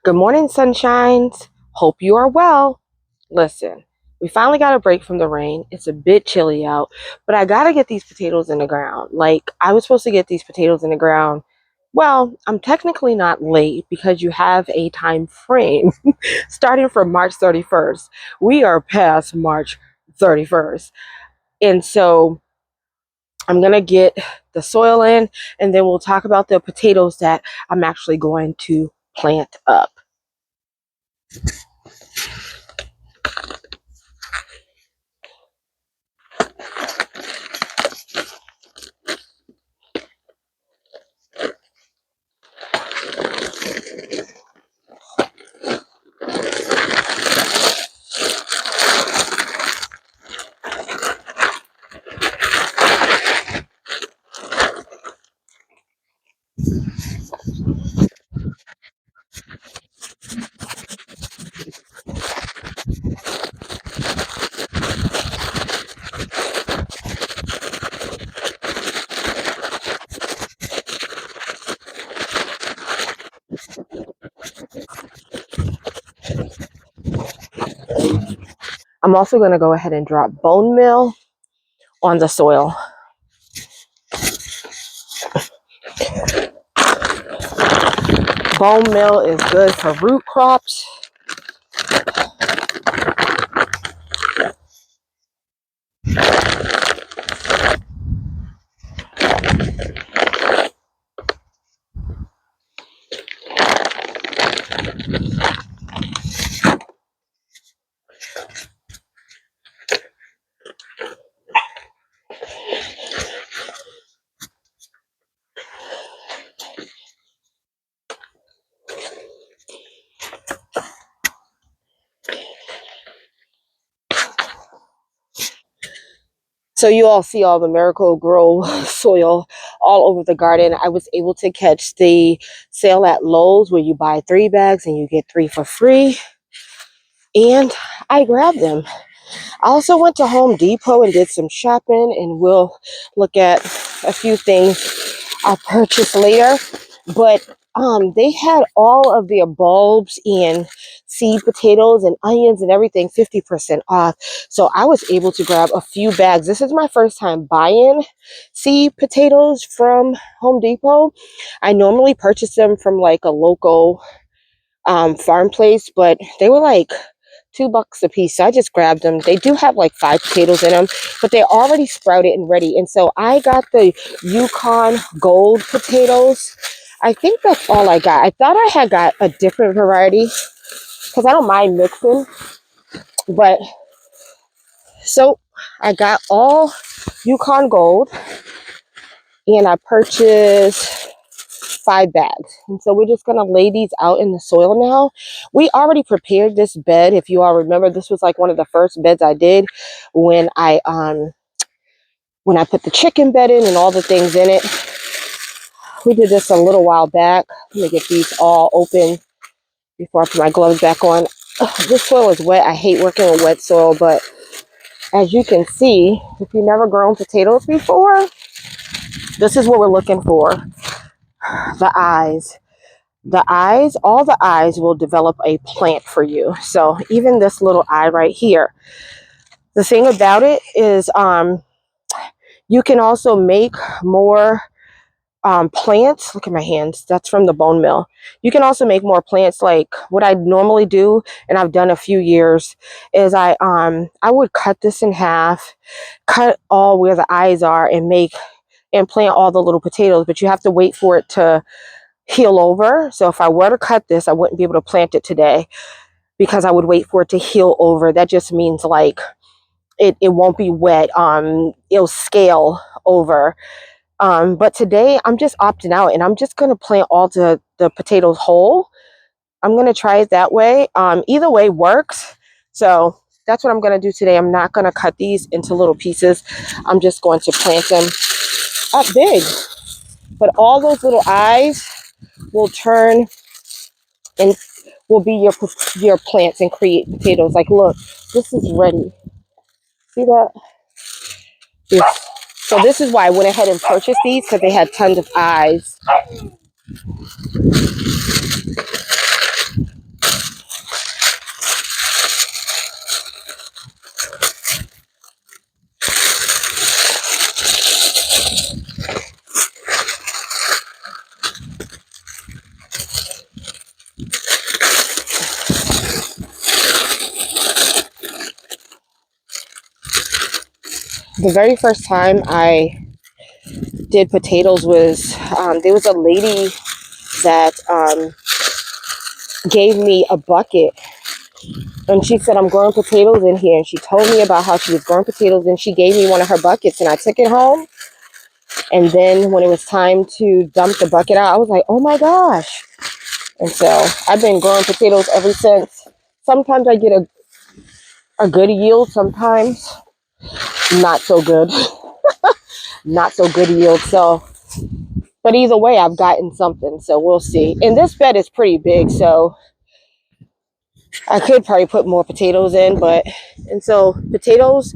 Good morning, sunshines. Hope you are well. Listen, we finally got a break from the rain. It's a bit chilly out, but I got to get these potatoes in the ground. Like, I was supposed to get these potatoes in the ground. Well, I'm technically not late because you have a time frame starting from March 31st. We are past March 31st. And so I'm going to get the soil in, and then we'll talk about the potatoes that I'm actually going to plant up. I'm also going to go ahead and drop bone meal on the soil. Bone meal is good for root crops. So you all see all the Miracle-Gro soil all over the garden. I was able to catch the sale at Lowe's where you buy 3 bags and you get 3 for free. And I grabbed them. I also went to Home Depot and did some shopping, and we'll look at a few things I'll purchase later. But they had all of their bulbs and seed potatoes and onions and everything 50% off. So I was able to grab a few bags. This is my first time buying seed potatoes from Home Depot. I normally purchase them from like a local farm place, but they were like $2 a piece. So I just grabbed them. They do have like 5 potatoes in them, but they're already sprouted and ready. And so I got the Yukon Gold potatoes. I think that's all I got. I thought I had got a different variety because I don't mind mixing. But so I got all Yukon Gold, and I purchased 5 bags. And so we're just going to lay these out in the soil now. We already prepared this bed. If you all remember, this was like one of the first beds I did when I put the chicken bed in and all the things in it. We did this a little while back. Let me get these all open before I put my gloves back on. Ugh, this soil is wet. I hate working with wet soil, but as you can see, if you've never grown potatoes before, this is what we're looking for. The eyes. All the eyes will develop a plant for you. So even this little eye right here. The thing about it is you can also make more plants. Look at my hands. That's from the bone meal. You can also make more plants. Like what I normally do, and I've done a few years, is I would cut this in half, cut all where the eyes are, and plant all the little potatoes. But you have to wait for it to heal over. So if I were to cut this, I wouldn't be able to plant it today because I would wait for it to heal over. That just means like it won't be wet. It'll scale over. But today I'm just opting out, and I'm just going to plant all the potatoes whole. I'm going to try it that way. Either way works. So that's what I'm going to do today. I'm not going to cut these into little pieces. I'm just going to plant them up big. But all those little eyes will turn and will be your plants and create potatoes. Like, look, this is ready. See that? Yes. So this is why I went ahead and purchased these, because they had tons of eyes. The very first time I did potatoes was there was a lady that gave me a bucket, and she said, I'm growing potatoes in here, and she told me about how she was growing potatoes, and she gave me one of her buckets, and I took it home. And then when it was time to dump the bucket out, I was like, oh my gosh. And so I've been growing potatoes ever since. Sometimes I get a good yield, sometimes not so good. Not so good yield. So, but either way, I've gotten something. So we'll see. And this bed is pretty big, so I could probably put more potatoes in. And so potatoes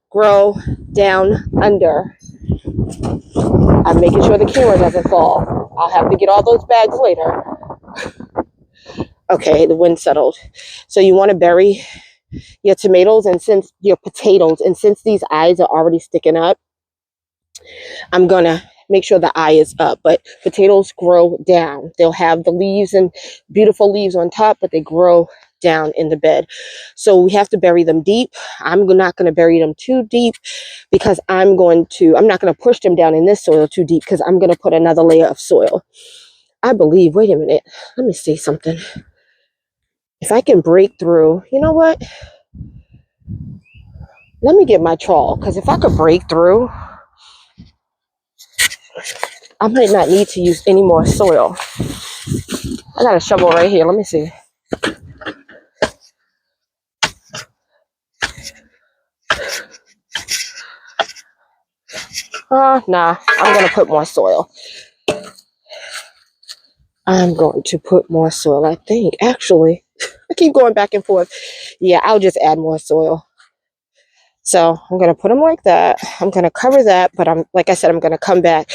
grow down under. I'm making sure the camera doesn't fall. I'll have to get all those bags later. Okay, the wind settled. So you want to bury your tomatoes and since your potatoes, and since these eyes are already sticking up, I'm gonna make sure the eye is up. But potatoes grow down. They'll have the leaves and beautiful leaves on top, but they grow down in the bed. So we have to bury them deep. I'm not going to bury them too deep because I'm not going to push them down in this soil too deep because I'm going to put another layer of soil. I believe, wait a minute, let me see something. If I can break through, you know what? Let me get my trawl, because if I could break through, I might not need to use any more soil. I got a shovel right here. Let me see. Nah, I'm going to put more soil. I'm going to put more soil, I think. Actually, I keep going back and forth. Yeah, I'll just add more soil. So I'm going to put them like that. I'm going to cover that, but like I said, I'm going to come back.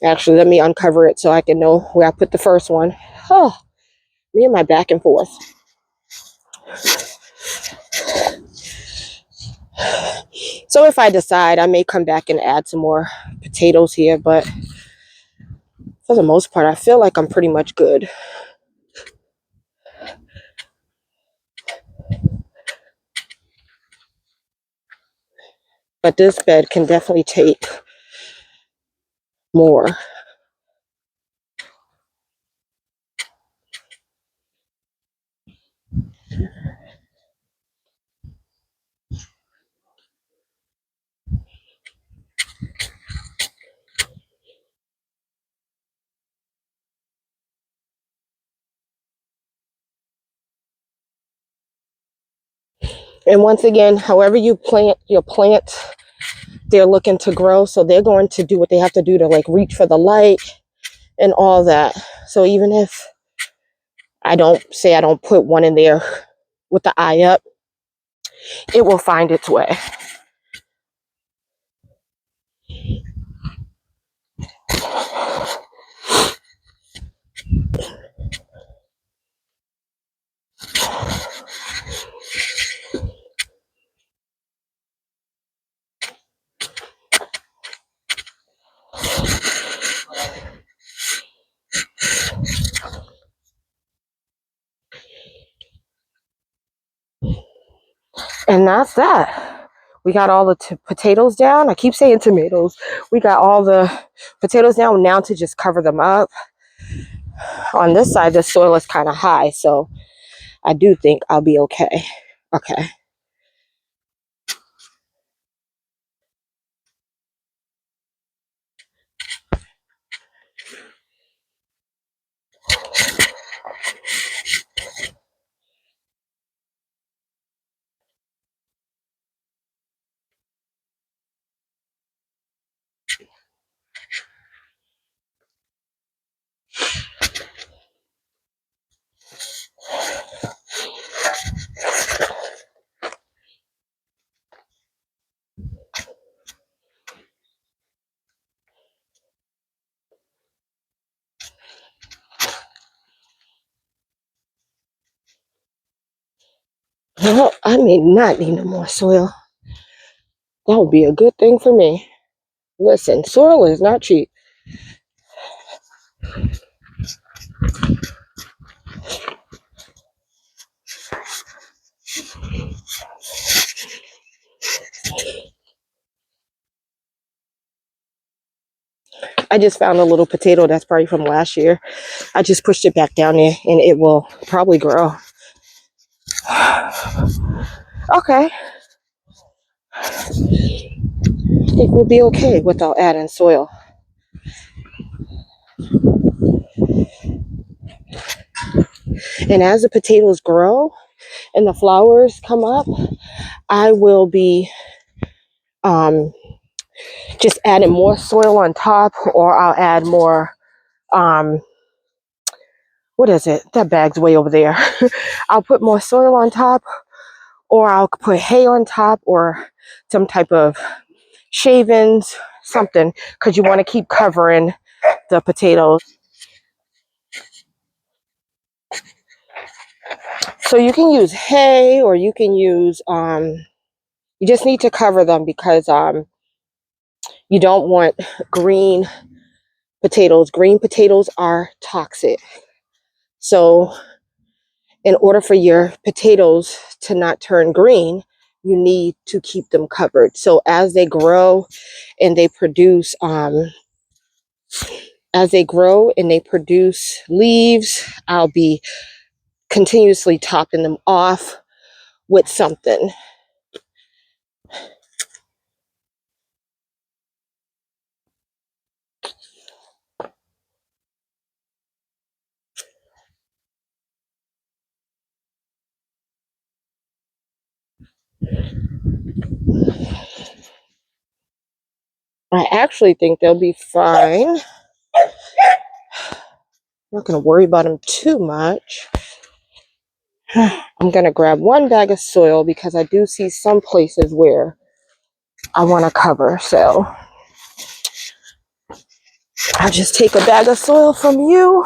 Actually, let me uncover it so I can know where I put the first one. Oh, me and my back and forth. So if I decide, I may come back and add some more potatoes here, but for the most part, I feel like I'm pretty much good. But this bed can definitely take more. And once again, however you plant your plants, they're looking to grow. So they're going to do what they have to do to like reach for the light and all that. So even if I don't put one in there with the eye up, it will find its way. And that's that. We got all the potatoes down. I keep saying tomatoes. We got all the potatoes down now to just cover them up. On this side, the soil is kind of high, so I do think I'll be okay. Okay. Well, I may not need no more soil. That would be a good thing for me. Listen, soil is not cheap. I just found a little potato that's probably from last year. I just pushed it back down there and it will probably grow. Okay. It will be okay without adding soil. And as the potatoes grow and the flowers come up, I will be just adding more soil on top, or I'll add more, what is it? That bag's way over there. I'll put more soil on top, or I'll put hay on top, or some type of shavings, something, because you want to keep covering the potatoes. So you can use hay, or you can use, you just need to cover them because you don't want green potatoes. Green potatoes are toxic. So in order for your potatoes to not turn green, you need to keep them covered. So as they grow and they produce, leaves, I'll be continuously topping them off with something. I actually think they'll be fine. I'm not going to worry about them too much. I'm going to grab one bag of soil because I do see some places where I want to cover. So I'll just take a bag of soil from you.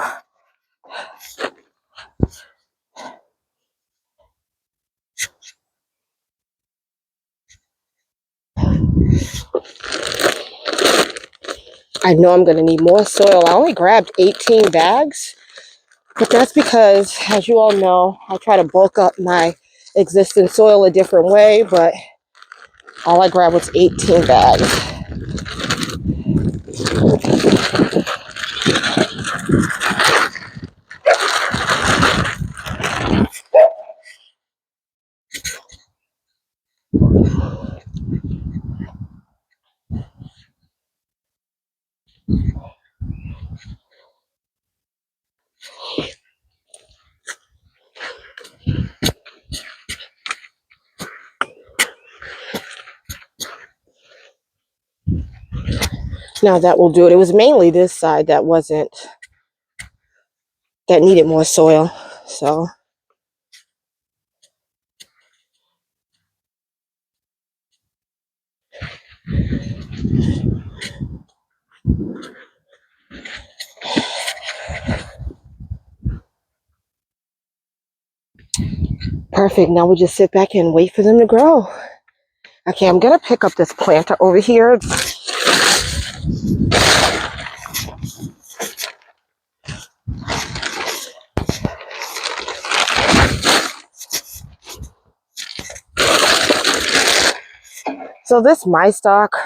I know I'm going to need more soil. I only grabbed 18 bags, but that's because, as you all know, I try to bulk up my existing soil a different way, but all I grabbed was 18 bags. Now that will do it. It was mainly this side that needed more soil. So perfect. Now we'll just sit back and wait for them to grow. Okay, I'm going to pick up this planter over here. So this my stock,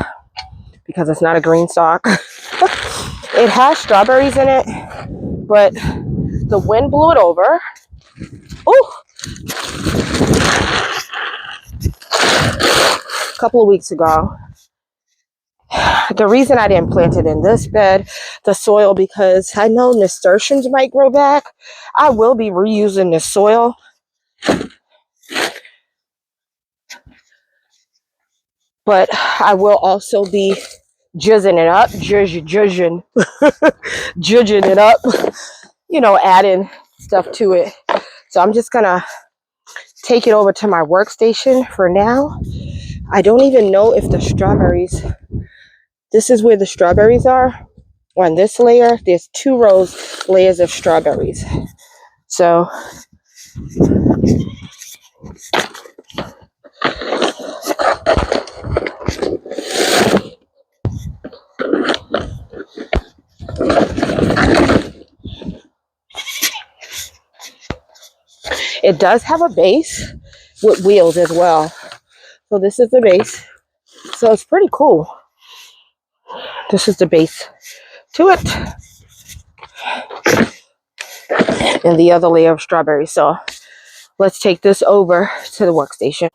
because it's not a green stock. It has strawberries in it, but the wind blew it over. Oh, a couple of weeks ago. The reason I didn't plant it in this bed, the soil, because I know nasturtiums might grow back. I will be reusing the soil. But I will also be juzzing it up, judging it up, adding stuff to it. So I'm just gonna take it over to my workstation for now. I don't even know if the strawberries, this is where the strawberries are. On this layer, there's 2 layers of strawberries. So it does have a base with wheels as well. So this is the base. So it's pretty cool. This is the base to it. And the other layer of strawberries. So let's take this over to the workstation.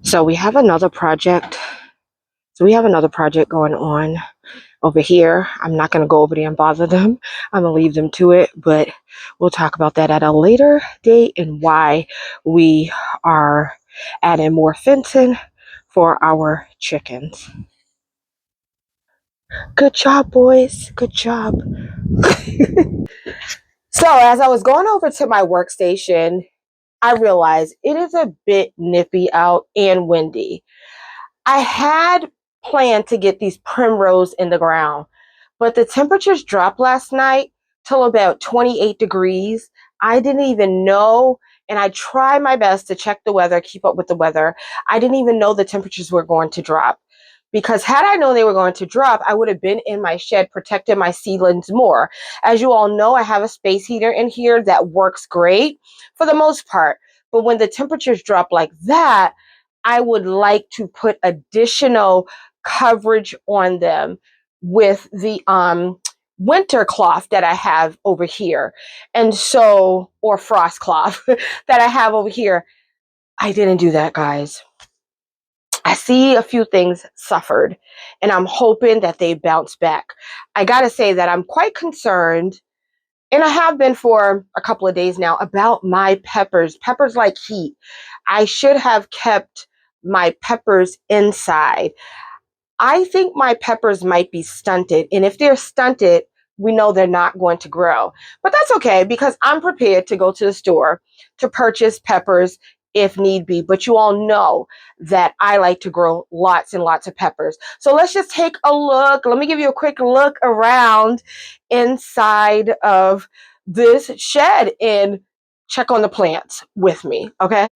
So we have another project. Going on over here. I'm not going to go over there and bother them. I'm going to leave them to it, but we'll talk about that at a later date and why we are adding more fencing for our chickens. Good job, boys. Good job. So as I was going over to my workstation, I realized it is a bit nippy out and windy. I had planned to get these primrose in the ground, but the temperatures dropped last night till about 28 degrees. I didn't even know, and I tried my best to check the weather, keep up with the weather. I didn't even know the temperatures were going to drop. Because had I known they were going to drop, I would have been in my shed protecting my seedlings more. As you all know, I have a space heater in here that works great for the most part. But when the temperatures drop like that, I would like to put additional coverage on them with the winter cloth that I have over here. And so, or frost cloth that I have over here. I didn't do that, guys. I see a few things suffered, and I'm hoping that they bounce back. I got to say that I'm quite concerned, and I have been for a couple of days now, about my peppers. Peppers like heat. I should have kept my peppers inside. I think my peppers might be stunted. And if they're stunted, we know they're not going to grow. But that's okay because I'm prepared to go to the store to purchase peppers if need be. But you all know that I like to grow lots and lots of peppers. So let's just take a look. Let me give you a quick look around inside of this shed and check on the plants with me, okay?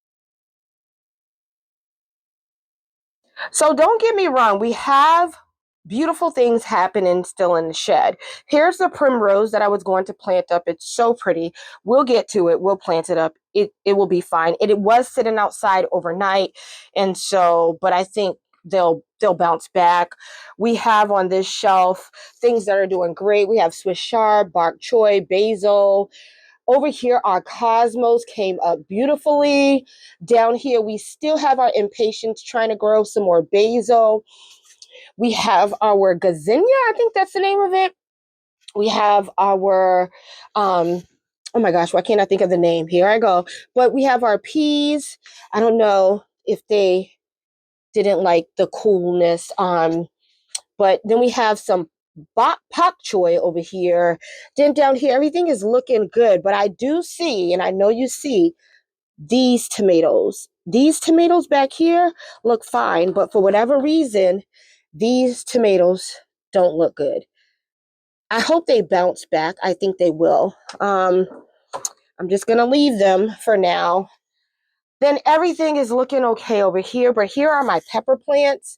So don't get me wrong, we have beautiful things happening still in the shed. Here's the primrose that I was going to plant up. It's so pretty. We'll get to it. We'll plant it up. It will be fine. It was sitting outside overnight, and so, but I think they'll bounce back. We have on this shelf things that are doing great. We have Swiss chard, bok choy, basil. Over here, our cosmos came up beautifully. Down here, we still have our impatiens trying to grow some more basil. We have our gazania, I think that's the name of it. We have our, oh my gosh, why can't I think of the name? Here I go. But we have our peas. I don't know if they didn't like the coolness. But then we have some bok choy over here. Then down here, everything is looking good. But I do see, and I know you see, these tomatoes. These tomatoes back here look fine, but for whatever reason, these tomatoes don't look good. I hope they bounce back. I think they will. I'm just going to leave them for now. Then everything is looking okay over here, but here are my pepper plants.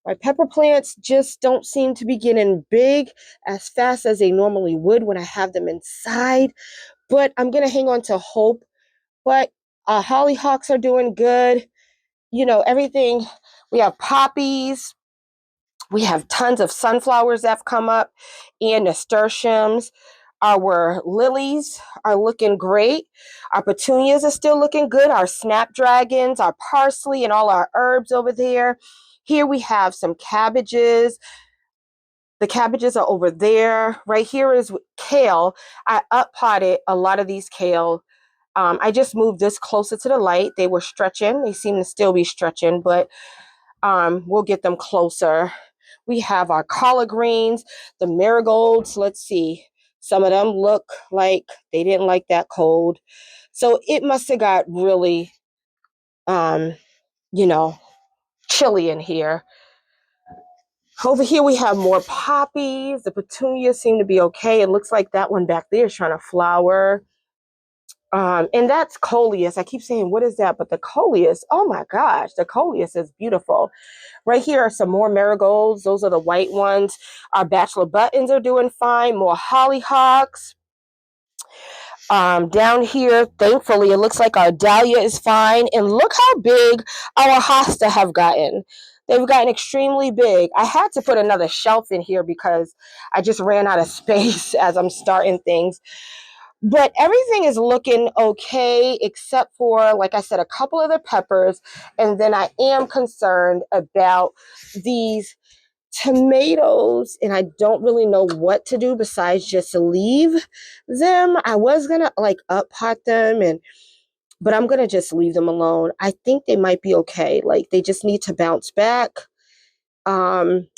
My pepper plants just don't seem to be getting big as fast as they normally would when I have them inside, but I'm going to hang on to hope. But hollyhocks are doing good. You know, everything. We have poppies. We have tons of sunflowers that have come up and nasturtiums. Our lilies are looking great. Our petunias are still looking good. Our snapdragons, our parsley, and all our herbs over there. Here we have some cabbages. The cabbages are over there. Right here is kale. I up potted a lot of these kale. I just moved this closer to the light. They were stretching. They seem to still be stretching, but we'll get them closer. We have our collard greens, the marigolds. Let's see. Some of them look like they didn't like that cold. So it must have got really, um, you know, chilly in here. Over here we have more poppies. The petunias seem to be okay. It looks like that one back there is trying to flower. And that's coleus. I keep saying, what is that? But the coleus, oh my gosh, the coleus is beautiful. Right here are some more marigolds. Those are the white ones. Our bachelor buttons are doing fine. More hollyhocks. Down here, thankfully, it looks like our dahlia is fine. And look how big our hosta have gotten. They've gotten extremely big. I had to put another shelf in here because I just ran out of space as I'm starting things. But everything is looking okay, except for, like I said, a couple of the peppers. And then I am concerned about these tomatoes, and I don't really know what to do besides just leave them. I was gonna like up pot them, but I'm gonna just leave them alone. I think they might be okay. Like they just need to bounce back. Um,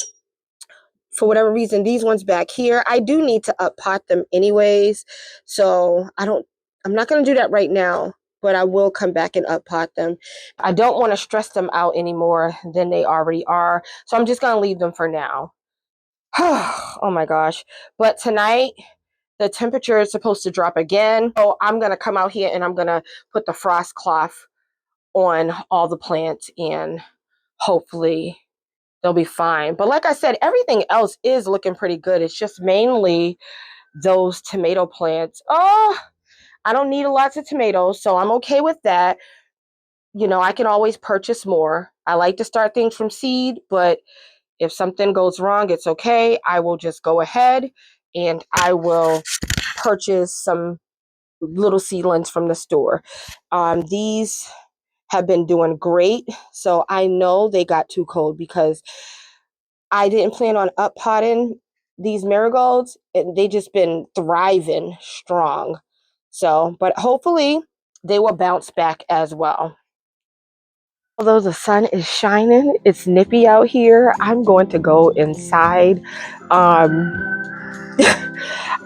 for whatever reason, these ones back here, I do need to up pot them anyways. So I'm not going to do that right now, but I will come back and up pot them. I don't want to stress them out any more than they already are. So I'm just going to leave them for now. Oh my gosh. But tonight, the temperature is supposed to drop again. So I'm going to come out here and I'm going to put the frost cloth on all the plants, and hopefully they'll be fine. But like I said, everything else is looking pretty good. It's just mainly those tomato plants. Oh, I don't need lots of tomatoes, so I'm okay with that. You know, I can always purchase more. I like to start things from seed, but if something goes wrong, it's okay. I will just go ahead and I will purchase some little seedlings from the store. These have been doing great. So I know they got too cold because I didn't plan on up potting these marigolds, and they just been thriving strong. So, but hopefully they will bounce back as well. Although the sun is shining, it's nippy out here. I'm going to go inside.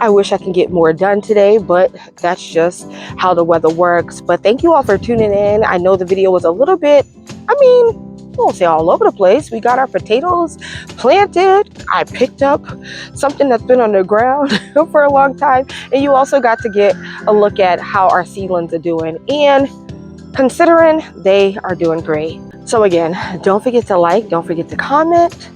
I wish I can get more done today, but that's just how the weather works. But thank you all for tuning in. I know the video was a little bit, I won't say all over the place. We got our potatoes planted. I picked up something that's been on the ground for a long time. And you also got to get a look at how our seedlings are doing. And considering they are doing great. So again, don't forget to like, don't forget to comment.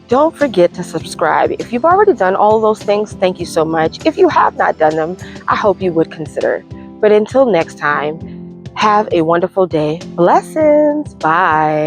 Don't forget to subscribe. If you've already done all of those things, thank you so much. If you have not done them, I hope you would consider. But until next time, have a wonderful day. Blessings. Bye.